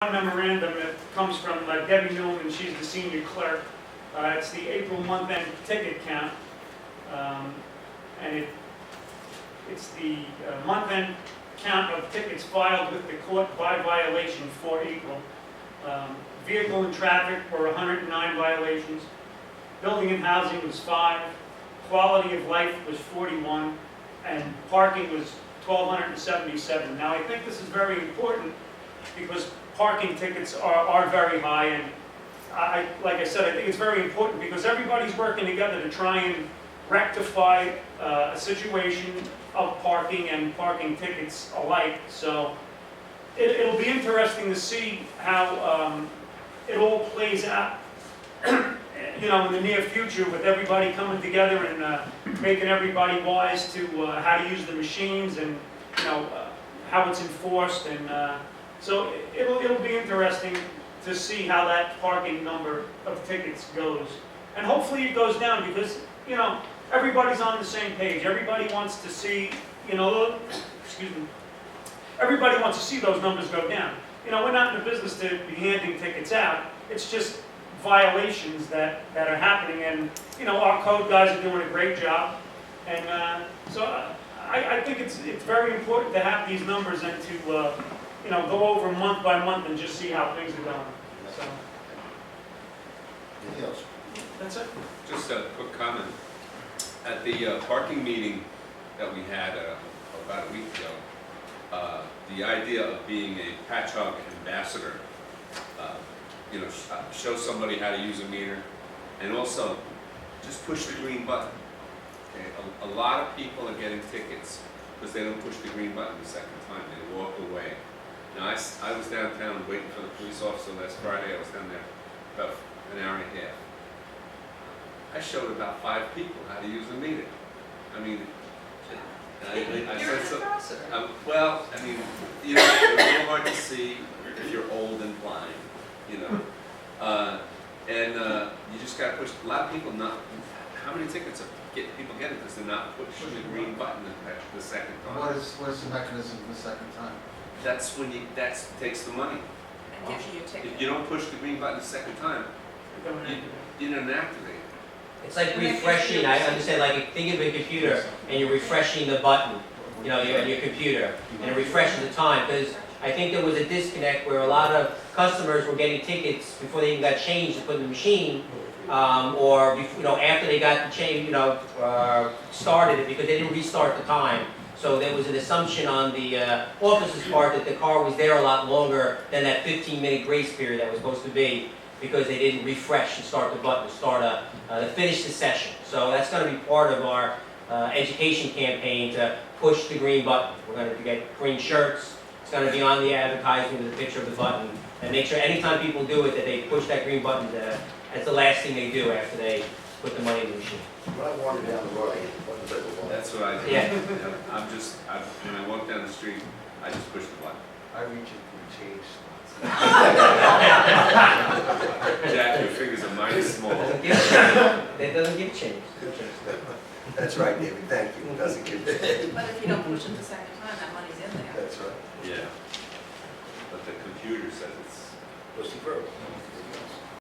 Memorandum that comes from Debbie Newman, she's the senior clerk. It's the April month-end ticket count, and it's the month-end count of tickets filed with the court by violation for April. Vehicle and traffic were 109 violations. Building and housing was 5. Quality of life was 41, and parking was 1,277. Now, I think this is very important because parking tickets are very high, and like I said, I think it's very important because everybody's working together to try and rectify a situation of parking and parking tickets alike. So it'll be interesting to see how it all plays out, you know, in the near future, with everybody coming together and making everybody wise to how to use the machines and, you know, how it's enforced. And so it'll be interesting to see how that parking number of tickets goes. And hopefully it goes down because, you know, everybody's on the same page. Everybody wants to see, you know, excuse me, everybody wants to see those numbers go down. You know, we're not in the business to be handing tickets out. It's just violations that are happening, and, you know, our code guys are doing a great job. And so I think it's very important to have these numbers and to, you know, go over month by month and just see how things are going. So, Anything else? that's it. Just a quick comment. At the parking meeting that we had about a week ago, the idea of being a patch hog ambassador, you know, show somebody how to use a meter, and also just push the green button. Okay? A lot of people are getting tickets because they don't push the green button the second time. They walk away. Now, I was downtown waiting for the police officer last Friday. I was down there about an hour and a half. I showed about 5 people how to use a meter. I mean, I said so. Well, I mean, you know, it's a little hard to see if you're old and blind, you know. And you just got to push. A lot of people not. How many tickets people getting because they're not pushing the green button the second time? What is the mechanism the second time? That's when takes the money. And gives you your ticket. If you don't push the green button the second time, you don't activate. It's like refreshing. I understand, like, think of a computer and you're refreshing the button, you know, your computer, and it refreshes the time. Because I think there was a disconnect where a lot of customers were getting tickets before they even got changed to put in the machine, or you know, after they got the change, you know, started it, because they didn't restart the time. So there was an assumption on the officer's part that the car was there a lot longer than that 15-minute grace period that was supposed to be, because they didn't refresh and start the button, to finish the session. So that's going to be part of our education campaign to push the green button. We're going to get green shirts. It's going to be on the advertisement with a picture of the button, and make sure anytime people do it that they push that green button. That's the last thing they do after they put the money in the machine. When I wandered down the road, That's what I do. Yeah. When I walk down the street, I just push the button. I reach it for change spots. Jack, your fingers are mighty small. It doesn't give change. That's right, David, thank you. It doesn't give change. But if you don't push it the second time, that money's in there. That's right. Yeah. But the computer says it's. Trustee Ferb.